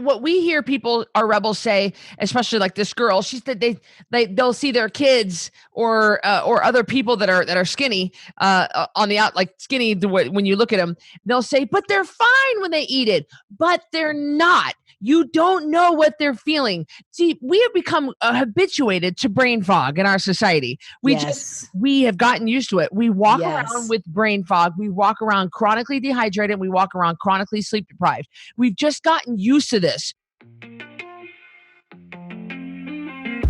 what we hear people, our rebels say, especially like this girl, she said they'll see their kids or other people that are skinny on the out, like skinny when you look at them, they'll say, but they're fine when they eat it, but they're not. You don't know what they're feeling. See, we have become habituated to brain fog in our society. We have gotten used to it. We walk around with brain fog. We walk around chronically dehydrated. We walk around chronically sleep deprived. We've just gotten used to this.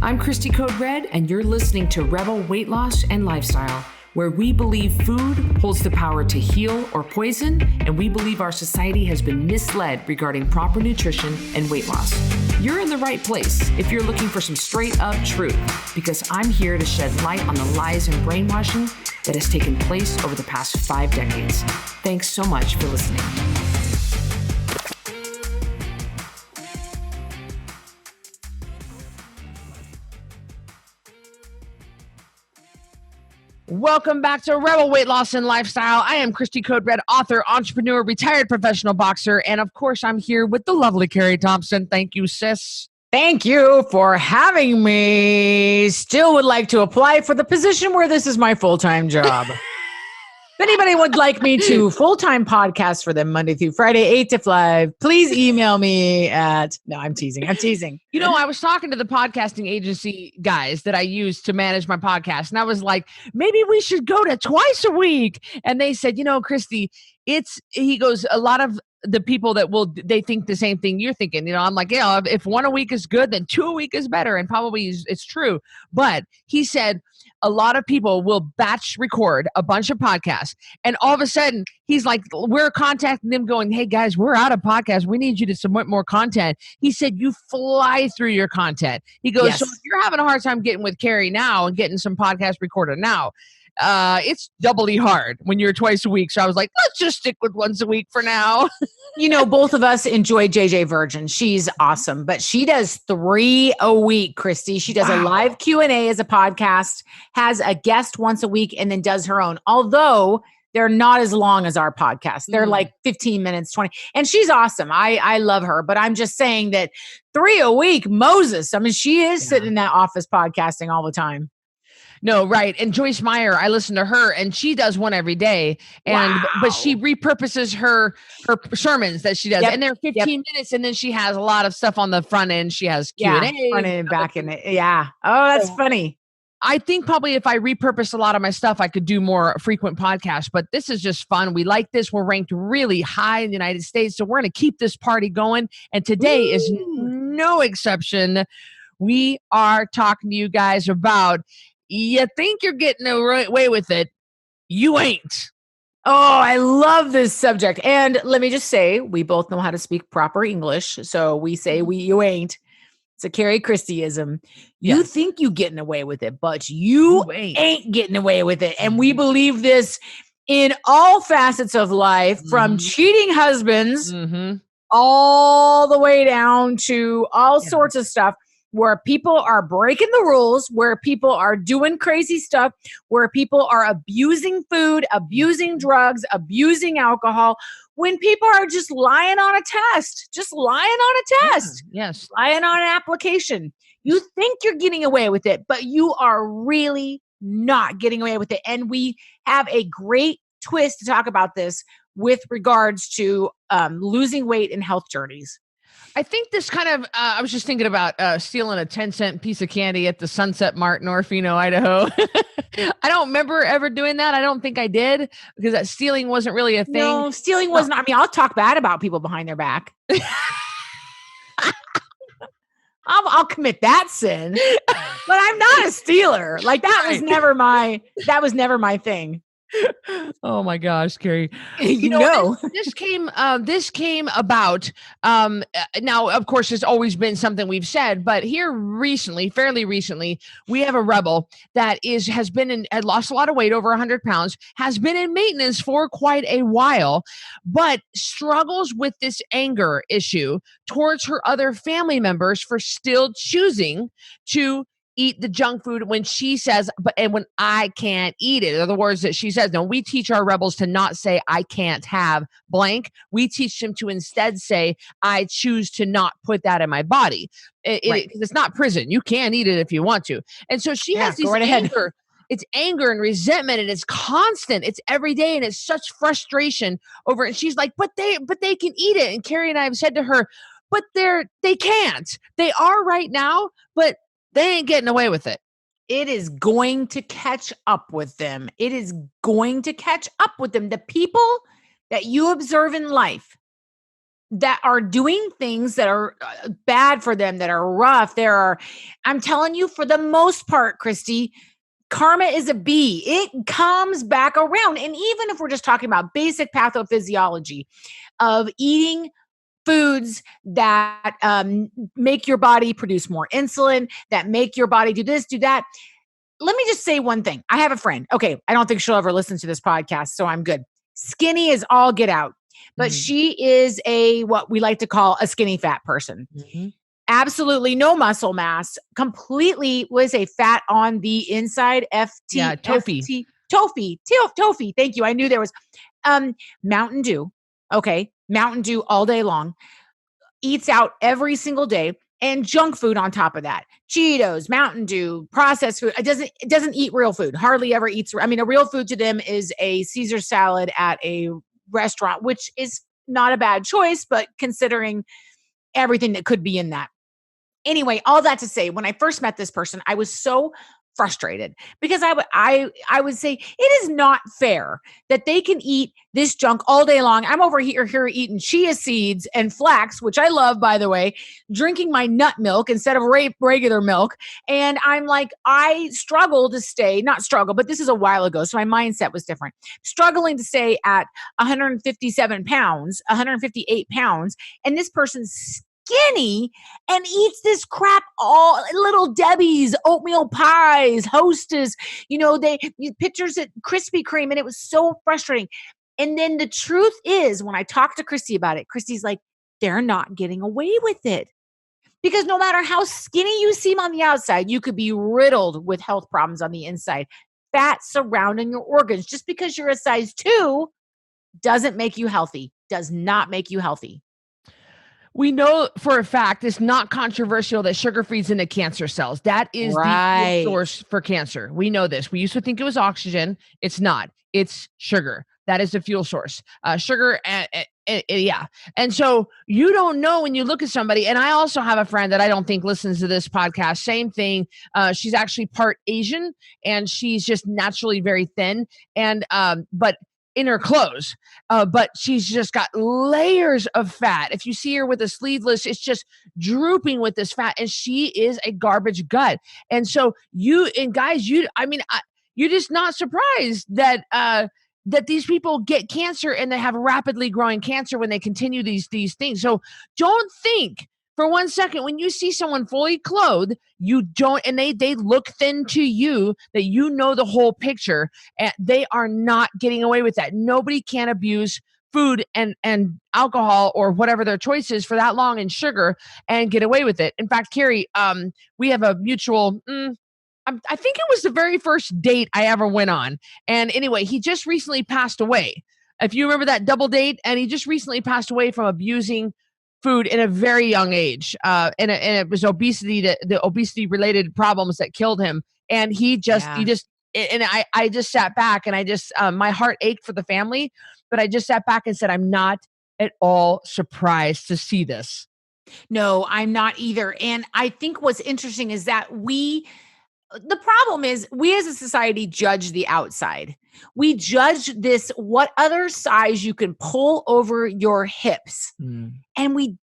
I'm Christy Code Red, and you're listening to Rebel Weight Loss and Lifestyle, where we believe food holds the power to heal or poison, and we believe our society has been misled regarding proper nutrition and weight loss. You're in the right place if you're looking for some straight up truth, because I'm here to shed light on the lies and brainwashing that has taken place over the past 5 decades. Thanks so much for listening. Welcome back to Rebel Weight Loss and Lifestyle. I am Christy Code Red, author, entrepreneur, retired professional boxer, and of course, I'm here with the lovely Carrie Thompson. Thank you, sis. Thank you for having me. Still would like to apply for the position where this is my full-time job. If anybody would like me to full-time podcast for them Monday through Friday, 8 to 5, please email me at... No, I'm teasing. You know, I was talking to the podcasting agency guys that I use to manage my podcast, and I was like, maybe we should go to twice a week. And they said, you know, Christy, he goes, a lot of the people they think the same thing you're thinking. You know, I'm like, yeah, if 1 a week is good, then 2 a week is better. And probably it's true. But he said, a lot of people will batch record a bunch of podcasts, and all of a sudden he's like, we're contacting them going, hey guys, we're out of podcasts. We need you to submit more content. He said, you fly through your content. He goes, yes. So if you're having a hard time getting with Carrie now and getting some podcasts recorded now, it's doubly hard when you're twice a week. So I was like, let's just stick with once a week for now. You know, both of us enjoy JJ Virgin. She's awesome, but she does 3 a week, Christy. She does a live Q&A as a podcast, has a guest once a week, and then does her own. Although they're not as long as our podcast. They're like 15 minutes, 20. And she's awesome. I love her, but I'm just saying that 3 a week, Moses. I mean, she is sitting in that office podcasting all the time. No, right. And Joyce Meyer, I listen to her, and she does one every day. And but she repurposes her sermons that she does, and they're 15 minutes. And then she has a lot of stuff on the front end. She has Q&A, front end and back end. Yeah. Oh, that's funny. I think probably if I repurpose a lot of my stuff, I could do more frequent podcasts. But this is just fun. We like this. We're ranked really high in the United States, so we're going to keep this party going. And today is no exception. We are talking to you guys about. You think you're getting away with it. You ain't. Oh, I love this subject. And let me just say, we both know how to speak proper English. So we say you ain't. It's a Carrie Christyism. You think you getting away with it, but you ain't getting away with it. And we believe this in all facets of life, from cheating husbands all the way down to all sorts of stuff. Where people are breaking the rules, where people are doing crazy stuff, where people are abusing food, abusing drugs, abusing alcohol, when people are just lying on a test, lying on an application. You think you're getting away with it, but you are really not getting away with it. And we have a great twist to talk about this with regards to losing weight and health journeys. I think this kind of, I was just thinking about stealing a 10-cent piece of candy at the Sunset Mart in Orfino, Idaho. I don't remember ever doing that. I don't think I did, because that stealing wasn't really a thing. No, stealing wasn't. I mean, I'll talk bad about people behind their back. I'll commit that sin, but I'm not a stealer. Like that was never my thing. Oh my gosh, Carrie. You know. This came about. Now, of course, it's always been something we've said, but here fairly recently, we have a rebel that had lost a lot of weight, over 100 pounds, has been in maintenance for quite a while, but struggles with this anger issue towards her other family members for still choosing to eat the junk food when she says, and when I can't eat it. Are the words that she says. Now, we teach our rebels to not say, I can't have blank. We teach them to instead say, I choose to not put that in my body. It's not prison. You can eat it if you want to. And so she has these anger. It's anger and resentment, and it's constant. It's every day, and it's such frustration over it. And she's like, but they can eat it. And Cari and I have said to her, but they can't. They are right now, but they ain't getting away with it. It is going to catch up with them. It is going to catch up with them. The people that you observe in life that are doing things that are bad for them, that are rough, I'm telling you, for the most part, Christy, karma is a bee. It comes back around. And even if we're just talking about basic pathophysiology of eating foods that make your body produce more insulin, that make your body do this, do that. Let me just say one thing. I have a friend. Okay, I don't think she'll ever listen to this podcast, so I'm good. Skinny is all get out. But she is what we like to call a skinny fat person. Mm-hmm. Absolutely no muscle mass, completely was a fat on the inside. Tofi. Tofi. Thank you. I knew there was Mountain Dew. Okay. Mountain Dew all day long, eats out every single day, and junk food on top of that. Cheetos, Mountain Dew, processed food. It doesn't eat real food. Hardly ever eats. A real food to them is a Caesar salad at a restaurant, which is not a bad choice, but considering everything that could be in that. Anyway, all that to say, when I first met this person, I was so frustrated because I would say it is not fair that they can eat this junk all day long. I'm over here eating chia seeds and flax, which I love, by the way, drinking my nut milk instead of regular milk. And I'm like, I struggle to stay, not struggle, but this is a while ago, so my mindset was different. Struggling to stay at 158 pounds, and this person's skinny and eats this crap, all Little Debbie's, oatmeal pies, Hostess, pictures at Krispy Kreme, and it was so frustrating. And then the truth is, when I talked to Christy about it, Christy's like, they're not getting away with it. Because no matter how skinny you seem on the outside, you could be riddled with health problems on the inside. Fat surrounding your organs. Just because you're a size 2 doesn't make you healthy, does not make you healthy. We know for a fact it's not controversial that sugar feeds into cancer cells. That is the source for cancer. We know this. We used to think it was oxygen. It's not. It's sugar. That is the fuel source. Sugar, yeah. And so you don't know when you look at somebody. And I also have a friend that I don't think listens to this podcast. Same thing. She's actually part Asian, and she's just naturally very thin. And but in her clothes, but she's just got layers of fat. If you see her with a sleeveless, it's just drooping with this fat, and she is a garbage gut. And so you're just not surprised that that these people get cancer and they have rapidly growing cancer when they continue these things. So don't think for 1 second when you see someone fully clothed, you don't, and they look thin to you, that you know the whole picture, and they are not getting away with that. Nobody can abuse food and alcohol or whatever their choice is for that long, and sugar, and get away with it. In fact, Cari, we have a mutual, I think it was the very first date I ever went on. And anyway, he just recently passed away. If you remember that double date, and he just recently passed away from abusing food in a very young age. And it was obesity, the obesity related problems that killed him. And I just sat back, and I just, my heart ached for the family, but I just sat back and said, I'm not at all surprised to see this. No, I'm not either. And I think what's interesting is that the problem is we as a society judge the outside. We judge this, what other size you can pull over your hips. And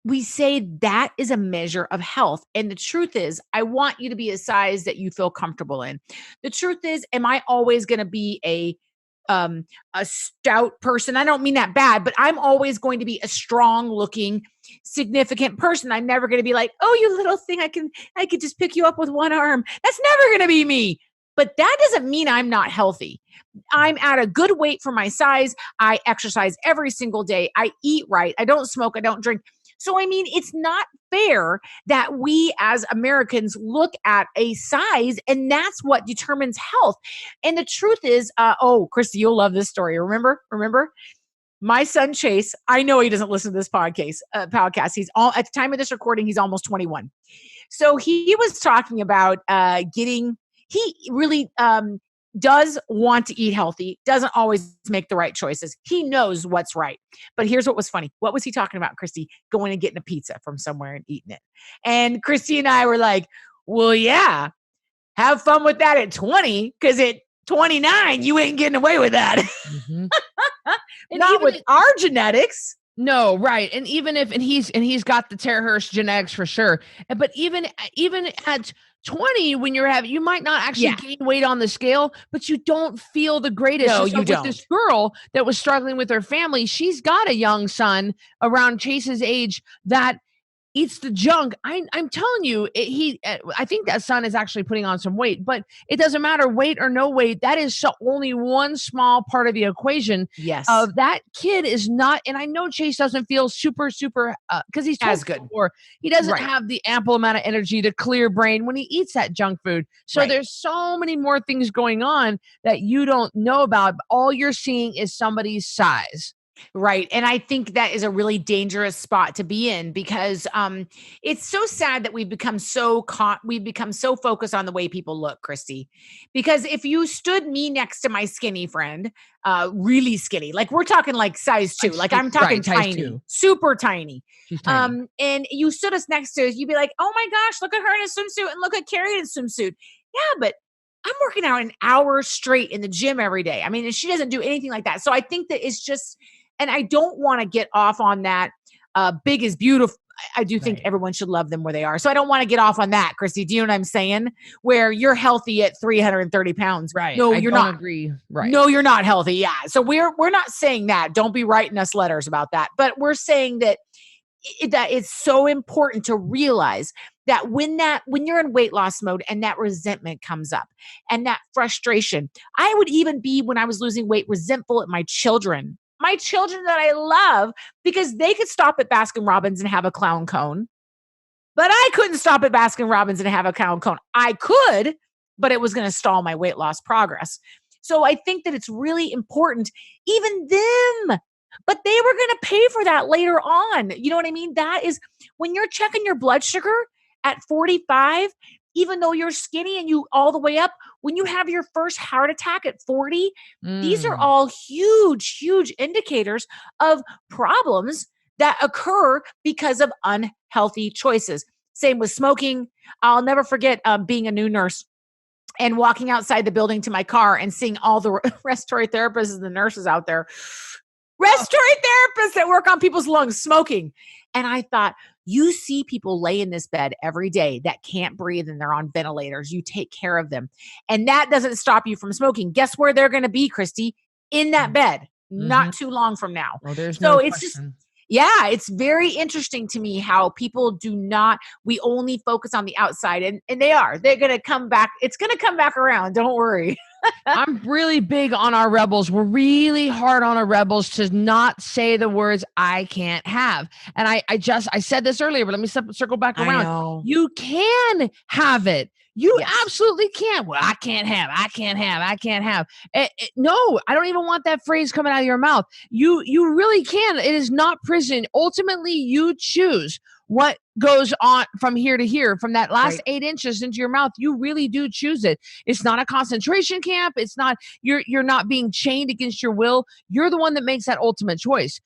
we say that is a measure of health. And the truth is, I want you to be a size that you feel comfortable in. The truth is, am I always going to be a stout person? I don't mean that bad, but I'm always going to be a strong looking, significant person. I'm never going to be like, oh, you little thing, I could just pick you up with one arm. That's never going to be me. But that doesn't mean I'm not healthy. I'm at a good weight for my size. I exercise every single day. I eat right. I don't smoke. I don't drink. So, I mean, it's not fair that we as Americans look at a size and that's what determines health. And the truth is, Christy, you'll love this story. Remember? My son Chase, I know he doesn't listen to this podcast. He's all at the time of this recording, he's almost 21. So he was talking about he really does want to eat healthy, doesn't always make the right choices. He knows what's right. But here's what was funny. What was he talking about, Christy? Going and getting a pizza from somewhere and eating it. And Christy and I were like, well, yeah, have fun with that at 20, because at 29, you ain't getting away with that. Mm-hmm. Not with our genetics. No, right. And even if he's got the Tara Hirsch genetics for sure. But even at 20, when you might not actually gain weight on the scale, but you don't feel the greatest. No, you don't. This girl that was struggling with her family, she's got a young son around Chase's age that eats the junk. I'm telling you, I think that son is actually putting on some weight, but it doesn't matter, weight or no weight. That is only one small part of the equation. Yes. That kid is not, and I know Chase doesn't feel super, because he's as good. Before, he doesn't have the ample amount of energy, the clear brain when he eats that junk food. So there's so many more things going on that you don't know about. All you're seeing is somebody's size. Right. And I think that is a really dangerous spot to be in, because it's so sad that we've become so focused on the way people look, Christy. Because if you stood me next to my skinny friend, really skinny, like we're talking like size 2, like I'm talking tiny, super tiny. She's tiny. And you stood us next to us, you'd be like, oh my gosh, look at her in a swimsuit and look at Cari in a swimsuit. Yeah, but I'm working out an hour straight in the gym every day. I mean, and she doesn't do anything like that. So I think that it's just, and I don't want to get off on that. Big is beautiful. I do think everyone should love them where they are. So I don't want to get off on that, Christy. Do you know what I'm saying? Where you're healthy at 330 pounds. Right. No, you're not. Agree. Right. No, you're not healthy. Yeah. So we're not saying that. Don't be writing us letters about that. But we're saying that it's so important to realize that when you're in weight loss mode and that resentment comes up and that frustration, I would even be, when I was losing weight, resentful at my children that I love, because they could stop at Baskin Robbins and have a clown cone, but I couldn't stop at Baskin Robbins and have a clown cone. I could, but it was going to stall my weight loss progress. So I think that it's really important, even them, but they were going to pay for that later on. You know what I mean? That is when you're checking your blood sugar at 45, even though you're skinny and you all the way up, when you have your first heart attack at 40, these are all huge, huge indicators of problems that occur because of unhealthy choices. Same with smoking. I'll never forget being a new nurse and walking outside the building to my car and seeing all the respiratory therapists and the nurses out there, respiratory therapists that work on people's lungs, smoking. And I thought, you see people lay in this bed every day that can't breathe and they're on ventilators. You take care of them. And that doesn't stop you from smoking. Guess where they're going to be, Christy? In that bed, not too long from now. Well, there's so no it's question. it's very interesting to me how people we only focus on the outside, and they're going to come back. It's going to come back around. Don't worry. I'm really big on our rebels. We're really hard on our rebels to not say the words I can't have. And I said this earlier, but let me circle back around. You can have it. You absolutely can. Well, I can't have. No, I don't even want that phrase coming out of your mouth. You really can. It is not prison. Ultimately, you choose what goes on from here to here, from that last 8 inches into your mouth. You really do choose it. It's not a concentration camp. It's not, you're not being chained against your will. You're the one that makes that ultimate choice.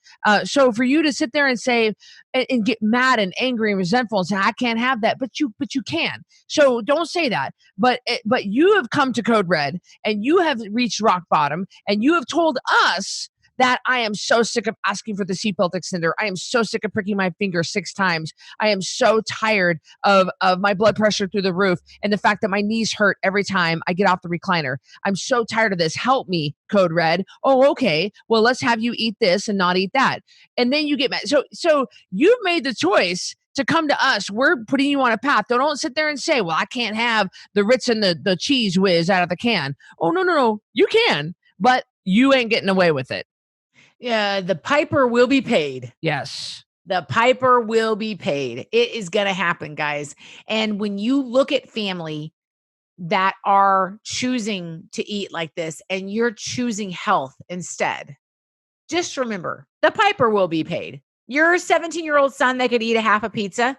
So for you to sit there and say, and get mad and angry and resentful and say, I can't have that, but you can. So don't say that. But you have come to Code Red and you have reached rock bottom and you have told us that I am so sick of asking for the seatbelt extender. I am so sick of pricking my finger 6 times. I am so tired of my blood pressure through the roof and the fact that my knees hurt every time I get off the recliner. I'm so tired of this. Help me, Code Red. Oh, okay. Well, let's have you eat this and not eat that. And then you get mad. So you've made the choice to come to us. We're putting you on a path. Don't sit there and say, well, I can't have the Ritz and the cheese whiz out of the can. Oh, no. You can, but you ain't getting away with it. Yeah, the piper will be paid. Yes. The piper will be paid. It is going to happen, guys. And when you look at family that are choosing to eat like this and you're choosing health instead, just remember the piper will be paid. Your 17-year-old son that could eat a half a pizza,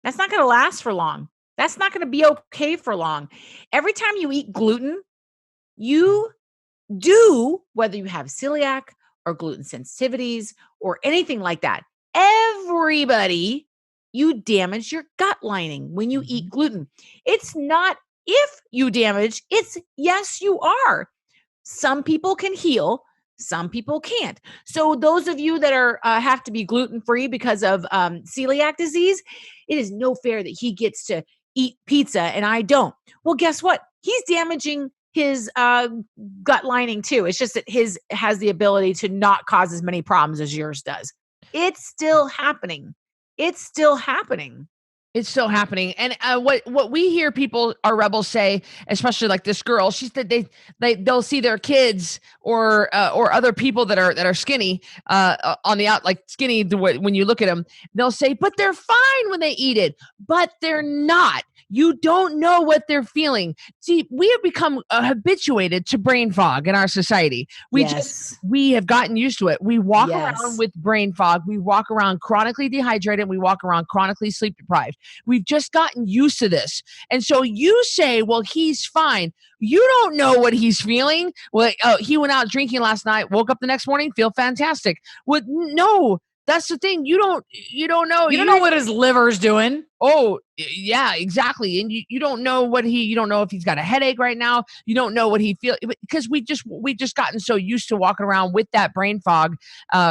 that's not going to last for long. That's not going to be okay for long. Every time you eat gluten, you do, whether you have celiac or gluten sensitivities or anything like that, everybody, you damage your gut lining when you eat gluten. It's not if you damage, it's yes, you are. Some people can heal, some people can't. So those of you that are have to be gluten-free because of celiac disease, it is no fair that he gets to eat pizza and I don't. Well, guess what? He's damaging his gut lining too. It's just that his has the ability to not cause as many problems as yours does. It's still happening. It's still happening. It's still happening. And what we hear people, our rebels, say, especially like this girl, she said they'll see their kids or other people that are skinny on the out, like skinny when you look at them, they'll say, but they're fine when they eat it, but they're not. You don't know what they're feeling. See, we have become habituated to brain fog in our society. We have gotten used to it. We walk around with brain fog. We walk around chronically dehydrated. We walk around chronically sleep deprived. We've just gotten used to this. And so you say, well, he's fine. You don't know what he's feeling. Well, he went out drinking last night, woke up the next morning, feel fantastic. No, that's the thing. You don't know. You don't know what his liver's doing. Oh, yeah, exactly. And you don't know you don't know if he's got a headache right now. You don't know what he feels, because we've just gotten so used to walking around with that brain fog,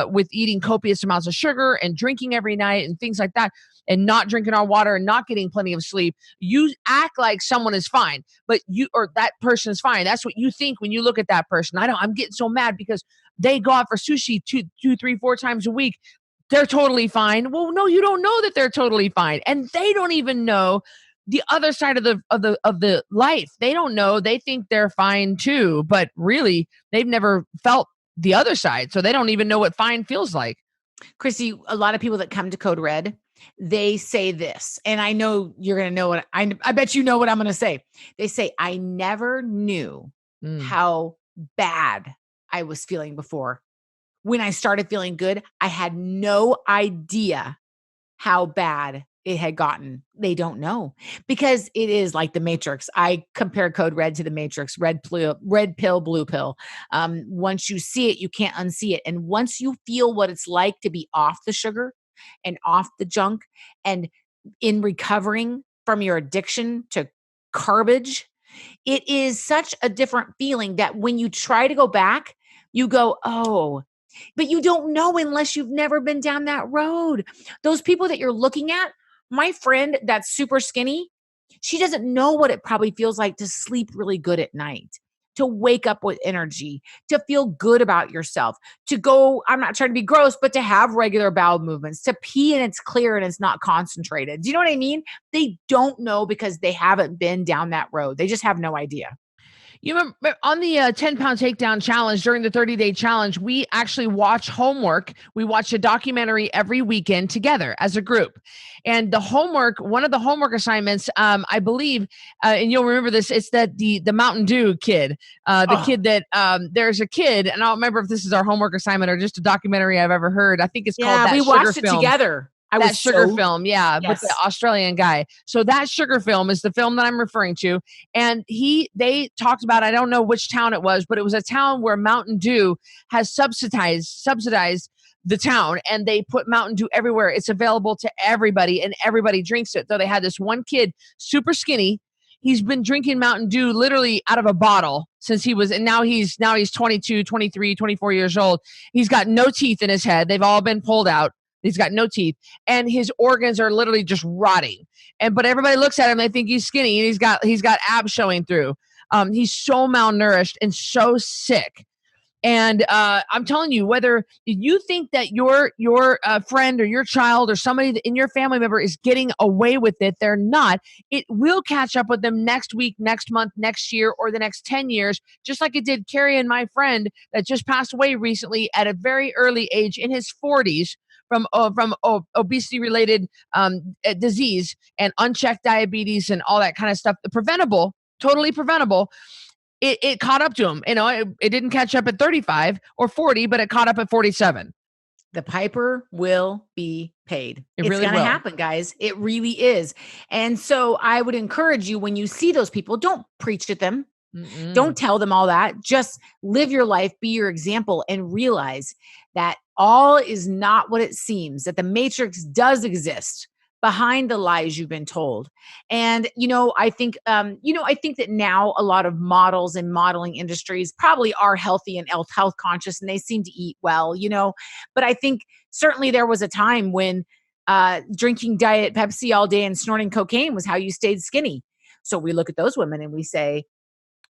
with eating copious amounts of sugar and drinking every night and things like that, and not drinking our water and not getting plenty of sleep. You act like someone is fine, but that person is fine. That's what you think when you look at that person. I'm getting so mad because they go out for sushi two, 3, 4 times a week. They're totally fine. Well, no, you don't know that they're totally fine. And they don't even know the other side of the life. They don't know. They think they're fine too, but really they've never felt the other side. So they don't even know what fine feels like. Christy, a lot of people that come to Code Red, they say this, and I know you're going to know what I bet you know what I'm going to say. They say, I never knew how bad I was feeling before. When I started feeling good, I had no idea how bad it had gotten. They don't know, because it is like the Matrix. I compare Code Red to the Matrix, red pill, blue pill. Once you see it, you can't unsee it. And once you feel what it's like to be off the sugar and off the junk and in recovering from your addiction to garbage, it is such a different feeling that when you try to go back, you go, oh, but you don't know unless you've never been down that road. Those people that you're looking at, my friend that's super skinny, she doesn't know what it probably feels like to sleep really good at night, to wake up with energy, to feel good about yourself, to go, I'm not trying to be gross, but to have regular bowel movements, to pee and it's clear and it's not concentrated. Do you know what I mean? They don't know because they haven't been down that road. They just have no idea. You remember on the 10-pound takedown challenge, during the 30-day challenge, we actually watch homework. We watch a documentary every weekend together as a group. And the homework, one of the homework assignments, I believe, and you'll remember this, it's that the Mountain Dew kid, kid that there's a kid, and I don't remember if this is our homework assignment or just a documentary I've ever heard. I think it's called That we Sugar watched Film. it together. That sugar film, with the Australian guy. So that sugar film is the film that I'm referring to. And they talked about, I don't know which town it was, but it was a town where Mountain Dew has subsidized the town, and they put Mountain Dew everywhere. It's available to everybody, and everybody drinks it. So they had this one kid, super skinny. He's been drinking Mountain Dew literally out of a bottle since now he's 22, 23, 24 years old. He's got no teeth in his head. They've all been pulled out. He's got no teeth, and his organs are literally just rotting. But everybody looks at him, they think he's skinny, and he's got abs showing through. He's so malnourished and so sick. And I'm telling you, whether you think that your friend or your child or somebody in your family member is getting away with it, they're not. It will catch up with them next week, next month, next year, or the next 10 years, just like it did Cari and my friend that just passed away recently at a very early age in his 40s obesity related disease and unchecked diabetes and all that kind of stuff, preventable, totally preventable. It caught up to him. It didn't catch up at 35 or 40, but it caught up at 47. The piper will be paid. It's really going to will. happen, guys. It really is. And so I would encourage you, when you see those people, don't preach at them. Don't tell them all that. Just live your life, be your example, and realize that all is not what it seems, that the matrix does exist behind the lies you've been told. And, I think that now a lot of models and modeling industries probably are healthy and health conscious, and they seem to eat well, but I think certainly there was a time when drinking Diet Pepsi all day and snorting cocaine was how you stayed skinny. So we look at those women and we say,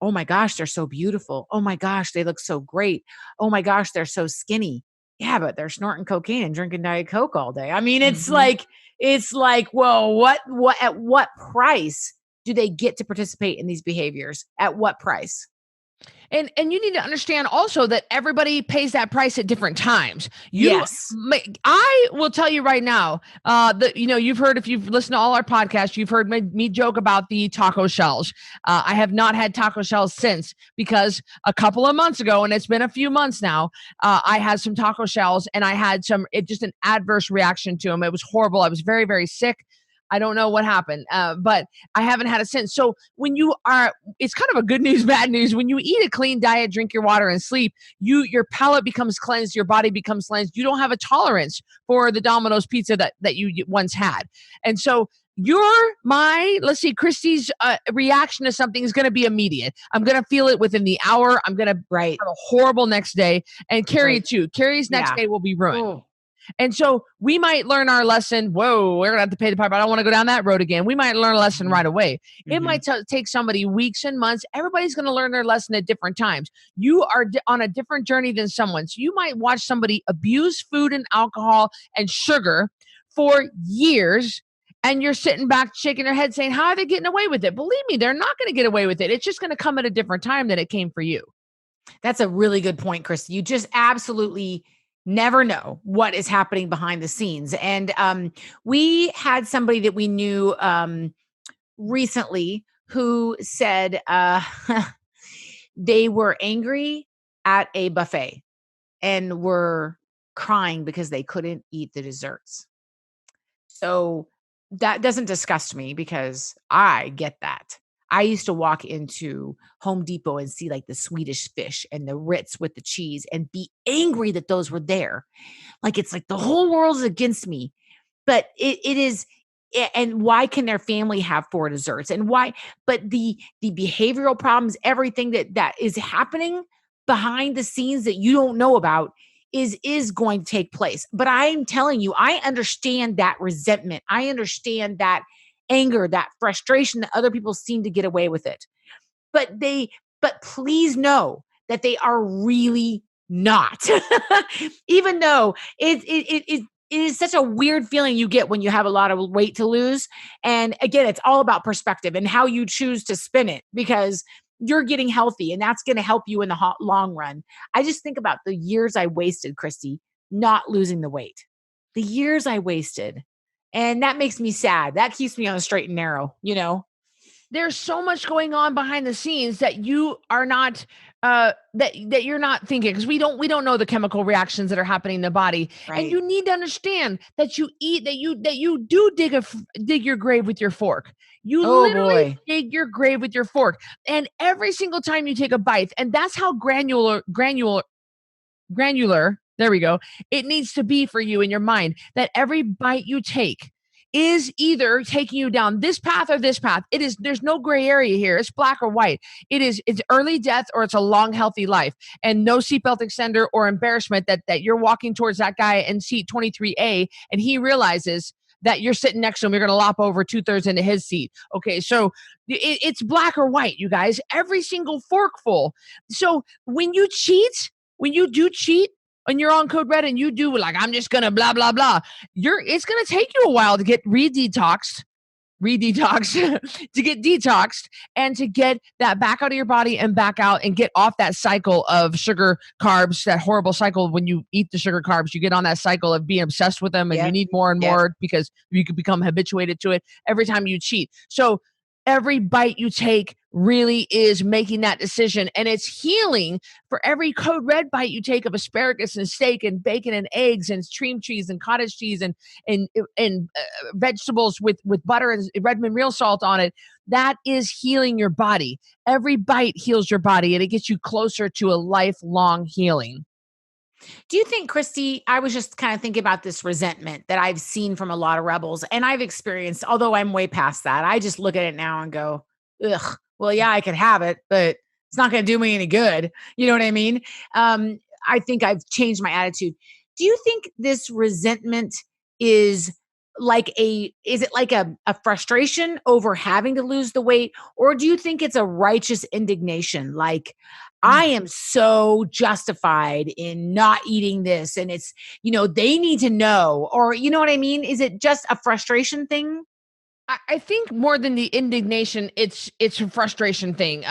oh my gosh, they're so beautiful. Oh my gosh, they look so great. Oh my gosh, they're so skinny. Yeah, but they're snorting cocaine and drinking Diet Coke all day. I mean, it's like, well, at what price do they get to participate in these behaviors? At what price? And you need to understand also that everybody pays that price at different times. Yes. I will tell you right now, you've heard, if you've listened to all our podcasts, you've heard me joke about the taco shells. I have not had taco shells since, because a couple of months ago, and it's been a few months now, I had some taco shells and I had just an adverse reaction to them. It was horrible. I was very, very sick. I don't know what happened, but I haven't had it since. So it's kind of a good news, bad news. When you eat a clean diet, drink your water, and sleep, your palate becomes cleansed, your body becomes cleansed. You don't have a tolerance for the Domino's pizza that you once had. And so Christy's reaction to something is going to be immediate. I'm going to feel it within the hour. I'm going to have a horrible next day. And Cari too. Cari's next day will be ruined. Oh. And so we might learn our lesson. Whoa, we're going to have to pay the piper. I don't want to go down that road again. We might learn a lesson right away. It might take somebody weeks and months. Everybody's going to learn their lesson at different times. You are on a different journey than someone. So you might watch somebody abuse food and alcohol and sugar for years, and you're sitting back shaking your head saying, how are they getting away with it? Believe me, they're not going to get away with it. It's just going to come at a different time than it came for you. That's a really good point, Christy. You just absolutely never know what is happening behind the scenes. And we had somebody that we knew recently who said they were angry at a buffet and were crying because they couldn't eat the desserts. So that doesn't disgust me, because I get that. I used to walk into Home Depot and see like the Swedish fish and the Ritz with the cheese and be angry that those were there. Like, it's like the whole world's against me. But it is, and why can their family have 4 desserts? And why? But the behavioral problems, everything that is happening behind the scenes that you don't know about is going to take place. But I'm telling you, I understand that resentment. I understand that anger, that frustration that other people seem to get away with it. But please know that they are really not. Even though it is such a weird feeling you get when you have a lot of weight to lose. And again, it's all about perspective and how you choose to spin it, because you're getting healthy and that's going to help you in the long run. I just think about the years I wasted, Christy, not losing the weight. The years I wasted. And that makes me sad. That keeps me on the straight and narrow, There's so much going on behind the scenes that you are not that you're not thinking, because we don't know the chemical reactions that are happening in the body. Right. And you need to understand that you do dig your grave with your fork. You literally dig your grave with your fork. And every single time you take a bite, and that's how granular, there we go, it needs to be for you in your mind, that every bite you take is either taking you down this path or this path. There's no gray area here. It's black or white. It's early death or it's a long, healthy life, and no seatbelt extender or embarrassment that you're walking towards that guy in seat 23A and he realizes that you're sitting next to him. You're going to lop over 2/3 into his seat. Okay. So it's black or white, you guys, every single forkful. So when you do cheat, and you're on Code Red and you do like, I'm just going to blah, blah, blah. It's going to take you a while to get re-detoxed re-detox, to get detoxed and to get that back out of your body and back out and get off that cycle of sugar, carbs, that horrible cycle. When you eat the sugar carbs, you get on that cycle of being obsessed with them and you need more and more because you can become habituated to it every time you cheat. So every bite you take really is making that decision, and it's healing. For every code red bite you take of asparagus and steak and bacon and eggs and cream cheese and cottage cheese and vegetables with butter and Redmond real salt on it, that is healing your body. Every bite heals your body, and it gets you closer to a lifelong healing. Do you think, Christy, I was just kind of thinking about this resentment that I've seen from a lot of rebels, and I've experienced, although I'm way past that. I just look at it now and go, ugh, well, yeah, I could have it, but it's not going to do me any good. You know what I mean? I think I've changed my attitude. Do you think this resentment is is it like a frustration over having to lose the weight? Or do you think it's a righteous indignation? Like, I am so justified in not eating this. And it's, they need to know, or you know what I mean? Is it just a frustration thing? I think more than the indignation, it's a frustration thing.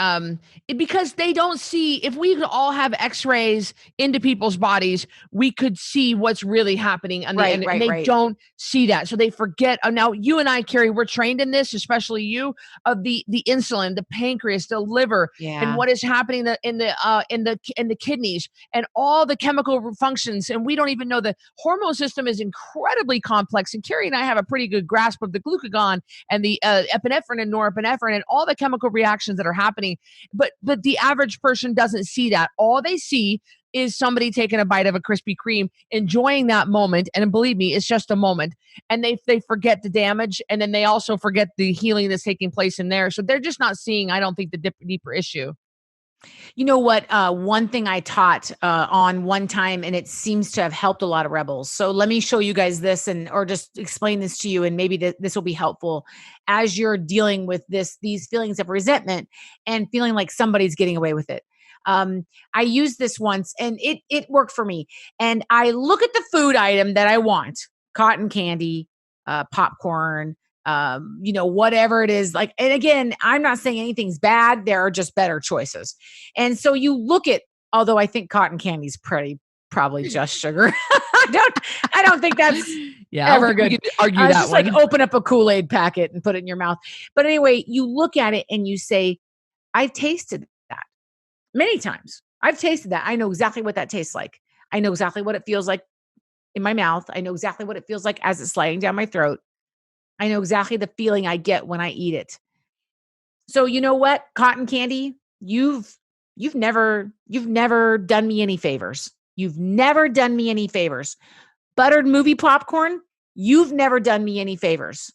Because they don't see, if we could all have X-rays into people's bodies, we could see what's really happening on the end. And they don't see that, so they forget. Now, you and I, Cari, we're trained in this, especially you, of the insulin, the pancreas, the liver, and what is happening in the kidneys, and all the chemical functions. And we don't even know the hormone system is incredibly complex. And Cari and I have a pretty good grasp of the glucagon and the epinephrine and norepinephrine and all the chemical reactions that are happening. But the average person doesn't see that. All they see is somebody taking a bite of a Krispy Kreme, enjoying that moment. And believe me, it's just a moment. And they forget the damage. And then they also forget the healing that's taking place in there. So they're just not seeing, I don't think, the deeper issue. You know what? One thing I taught on one time, and it seems to have helped a lot of rebels. So let me show you guys this, or just explain this to you, and maybe this will be helpful as you're dealing with these feelings of resentment and feeling like somebody's getting away with it. I used this once, and it worked for me. And I look at the food item that I want: cotton candy, popcorn, whatever it is. Like, and again, I'm not saying anything's bad. There are just better choices. And so you look at, although I think cotton candy is probably just sugar. I don't think that's ever good. Argue that just one. Like open up a Kool-Aid packet and put it in your mouth. But anyway, you look at it and you say, I've tasted that many times. I've tasted that. I know exactly what that tastes like. I know exactly what it feels like in my mouth. I know exactly what it feels like as it's sliding down my throat. I know exactly the feeling I get when I eat it. So you know what, cotton candy, you've never done me any favors. You've never done me any favors. Buttered movie popcorn, you've never done me any favors.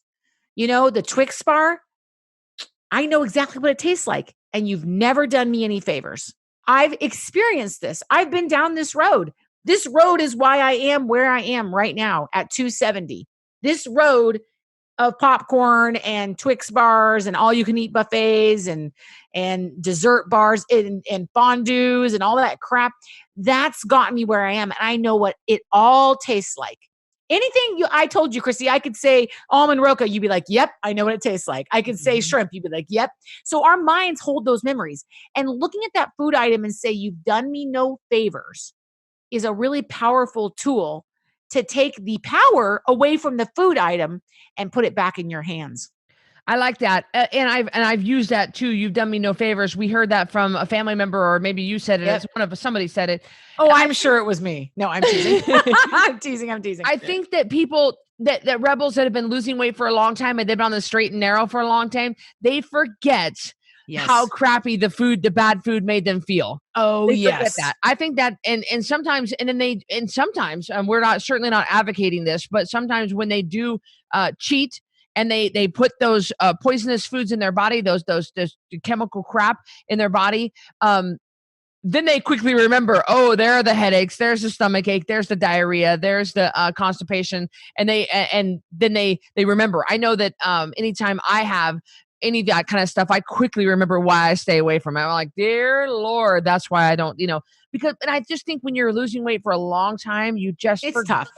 The Twix bar, I know exactly what it tastes like, and you've never done me any favors. I've experienced this. I've been down this road. This road is why I am where I am right now at 270. This road of popcorn and Twix bars and all you can eat buffets and dessert bars and fondues and all that crap, that's gotten me where I am. And I know what it all tastes like. Anything I told you, Christy, I could say almond roca, you'd be like, yep, I know what it tastes like. I could say shrimp, you'd be like, yep. So our minds hold those memories. And looking at that food item and say, you've done me no favors, is a really powerful tool to take the power away from the food item and put it back in your hands. I like that. And I've used that too. You've done me no favors. We heard that from a family member, or maybe you said it. Yep. Somebody said it. Oh, I'm sure it was me. No, I'm teasing. I'm teasing. I think that people that rebels that have been losing weight for a long time and they've been on the straight and narrow for a long time, they forget how crappy the bad food made them feel. Oh, they forget that. I think that, and sometimes we're certainly not advocating this, but sometimes when they do cheat and they put those poisonous foods in their body, those chemical crap in their body, then they quickly remember, oh, there are the headaches, there's the stomach ache, there's the diarrhea, there's the constipation, and then they remember. I know that anytime I have any of that kind of stuff, I quickly remember why I stay away from it. I'm like, dear Lord, that's why I don't, and I just think when you're losing weight for a long time, you just forget. Tough.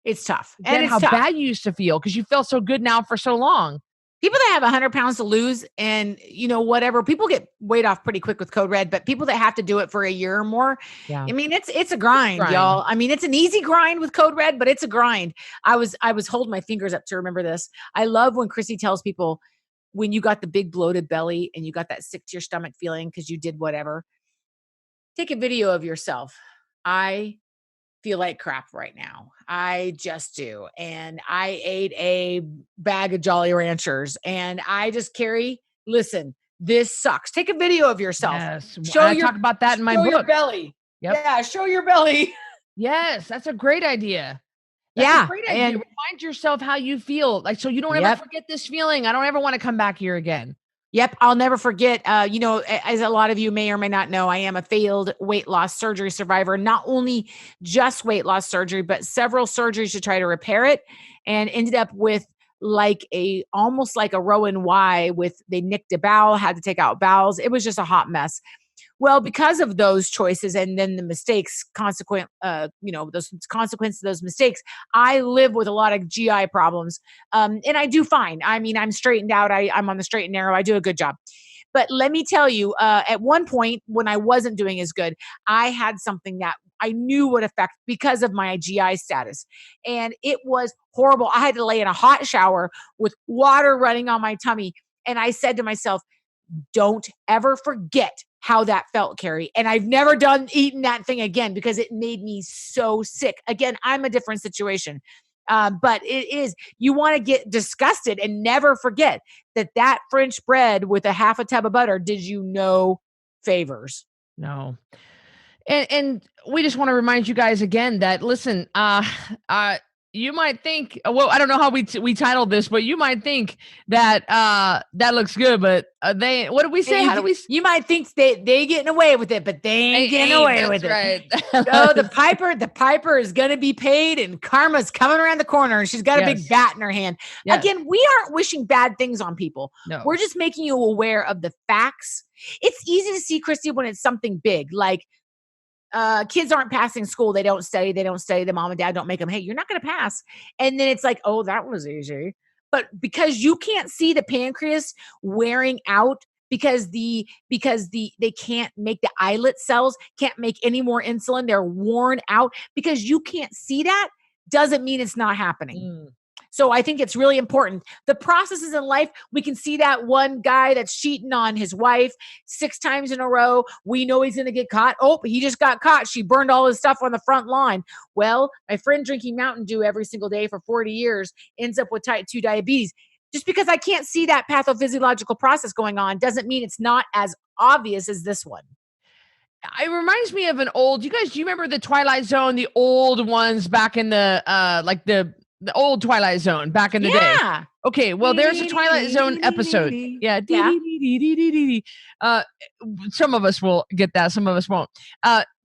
It's tough. And how bad you used to feel because you felt so good now for so long. People that have 100 pounds to lose and, whatever, people get weight off pretty quick with Code Red, but people that have to do it for a year or more, Yeah. I mean, it's a grind, y'all. I mean, it's an easy grind with Code Red, but it's a grind. I was holding my fingers up to remember this. I love when Chrissy tells people when you got the big bloated belly and you got that sick to your stomach feeling because you did whatever, take a video of yourself. I feel like crap right now. I just do. And I ate a bag of Jolly Ranchers and I just listen, this sucks. Take a video of yourself. Yes. I talk about that in my book. Show your belly. Yep. Yeah, show your belly. Yes, that's a great idea. That's a great idea. And remind yourself how you feel. Like, so you don't ever forget this feeling. I don't ever want to come back here again. Yep. I'll never forget, as a lot of you may or may not know, I am a failed weight loss surgery survivor, not only just weight loss surgery, but several surgeries to try to repair it, and ended up with almost like a Rowan Y they nicked a bowel, had to take out bowels. It was just a hot mess. Well, because of those choices and then the mistakes, those consequences of those mistakes, I live with a lot of GI problems. And I do fine. I mean, I'm straightened out. I'm on the straight and narrow. I do a good job. But let me tell you, at one point when I wasn't doing as good, I had something that I knew would affect because of my GI status. And it was horrible. I had to lay in a hot shower with water running on my tummy. And I said to myself, don't ever forget how that felt, Cari. And I've never eaten that thing again because it made me so sick. Again, I'm a different situation. But you want to get disgusted and never forget that French bread with a half a tub of butter did you no favors. No. And we just want to remind you guys again that, listen, you might think, well, I don't know how we titled this, but you might think that that looks good, but what did we say? You might think they getting away with it, but they ain't getting away with it. So the piper is going to be paid, and karma's coming around the corner, and she's got a big bat in her hand. Yes. Again, we aren't wishing bad things on people. No. We're just making you aware of the facts. It's easy to see, Christy, when it's something big, like kids aren't passing school. They don't study. The mom and dad don't make them, hey, you're not going to pass. And then it's like, oh, that was easy. But because you can't see the pancreas wearing out because they can't make the islet cells, can't make any more insulin. They're worn out because you can't see that doesn't mean it's not happening. So I think it's really important. The processes in life, we can see that one guy that's cheating on his wife 6 times in a row. We know he's going to get caught. Oh, he just got caught. She burned all his stuff on the front lawn. Well, my friend drinking Mountain Dew every single day for 40 years ends up with type 2 diabetes. Just because I can't see that pathophysiological process going on doesn't mean it's not as obvious as this one. It reminds me of do you remember the Twilight Zone, the old ones back in the the old Twilight Zone back in the day. Okay, well, there's a Twilight Zone episode. Yeah. Some of us will get that. Some of us won't.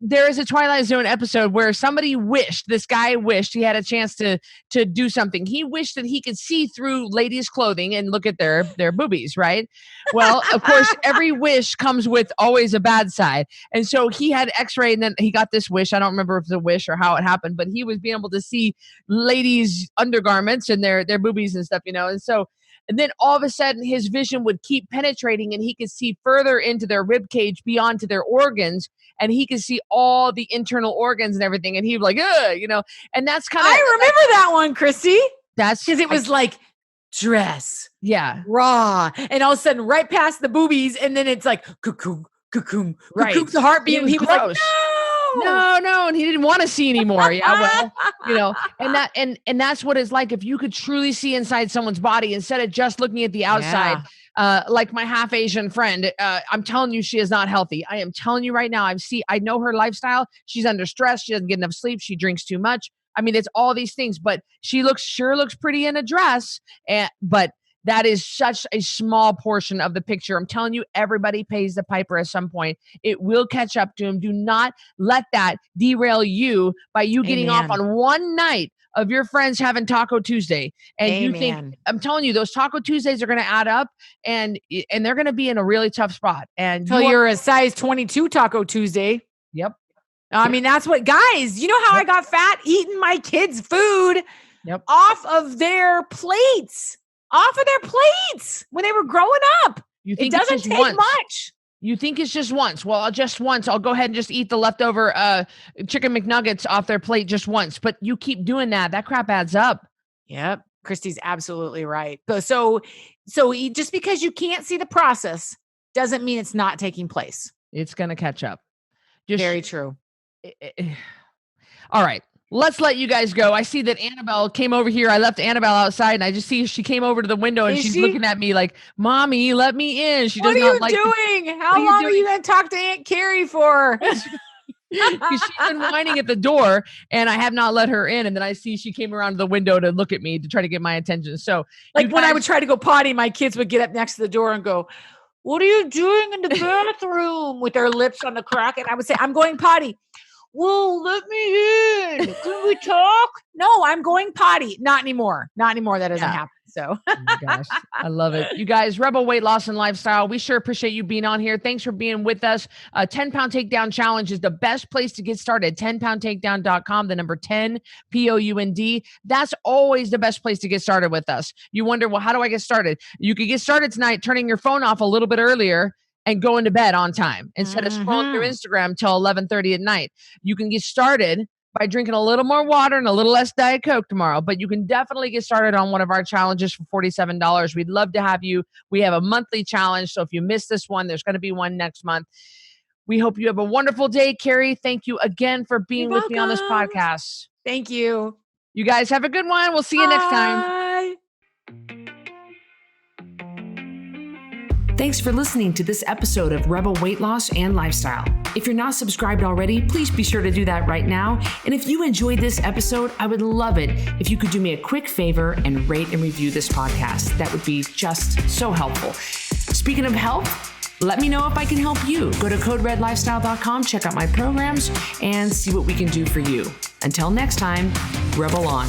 There is a Twilight Zone episode where this guy wished he had a chance to do something. He wished that he could see through ladies' clothing and look at their boobies, right? Well, of course, every wish comes with always a bad side. And so he had x-ray and then he got this wish. I don't remember if it was a wish or how it happened, but he was being able to see ladies' undergarments and their boobies and stuff, and then all of a sudden his vision would keep penetrating and he could see further into their rib cage beyond to their organs, and he could see all the internal organs and everything, and he was like, and that's kind of, I remember that one, Christy. That's because it was like dress, raw, and all of a sudden right past the boobies, and then it's like cuckoo, right, the heartbeat, and he was like, no, and he didn't want to see anymore. And that's what it's like if you could truly see inside someone's body instead of just looking at the outside. Like my half Asian friend, I'm telling you, she is not healthy. I am telling you right now. I know her lifestyle. She's under stress. She doesn't get enough sleep. She drinks too much. I mean, it's all these things, but she looks pretty in a dress, but that is such a small portion of the picture. I'm telling you, everybody pays the piper at some point. It will catch up to him. Do not let that derail you by you getting off on one night of your friends having Taco Tuesday. And you think, I'm telling you, those Taco Tuesdays are going to add up and they're going to be in a really tough spot. And until you're a size 22 Taco Tuesday. Yep. I mean, that's what, guys, you know how I got fat? Eating my kids' food off of their plates. off of their plates when they were growing up. You think it doesn't take much. You think it's just once. Well, just once. I'll go ahead and just eat the leftover chicken McNuggets off their plate just once. But you keep doing that. That crap adds up. Yep. Christy's absolutely right. So just because you can't see the process doesn't mean it's not taking place. It's going to catch up. Very true. All right. Let's let you guys go. I see that Annabelle came over here. I left Annabelle outside and I just see she came over to the window and she's looking at me like, Mommy, let me in. She does not like. What are you doing? How long are you going to talk to Aunt Carrie for? Because she's been whining at the door and I have not let her in. And then I see she came around to the window to look at me to try to get my attention. So when I would try to go potty, my kids would get up next to the door and go, "What are you doing in the bathroom?" with their lips on the crack. And I would say, "I'm going potty." "Well, let me in. Can we talk?" "No, I'm going potty." Not anymore. Not anymore. That doesn't happen. So, oh my gosh, I love it. You guys, Rebel Weight Loss and Lifestyle, we sure appreciate you being on here. Thanks for being with us. 10-pound takedown challenge is the best place to get started. 10poundtakedown.com, the number 10, POUND. That's always the best place to get started with us. You wonder, well, how do I get started? You could get started tonight turning your phone off a little bit earlier and going to bed on time instead of scrolling through Instagram till 11:30 at night. You can get started by drinking a little more water and a little less Diet Coke tomorrow, but you can definitely get started on one of our challenges for $47. We'd love to have you. We have a monthly challenge, so if you miss this one, there's going to be one next month. We hope you have a wonderful day. Carrie, thank you again for being with me on this podcast. Thank you. You guys have a good one. We'll see you next time. Thanks for listening to this episode of Rebel Weight Loss and Lifestyle. If you're not subscribed already, please be sure to do that right now. And if you enjoyed this episode, I would love it if you could do me a quick favor and rate and review this podcast. That would be just so helpful. Speaking of help, let me know if I can help you. Go to coderedlifestyle.com, check out my programs, and see what we can do for you. Until next time, Rebel on.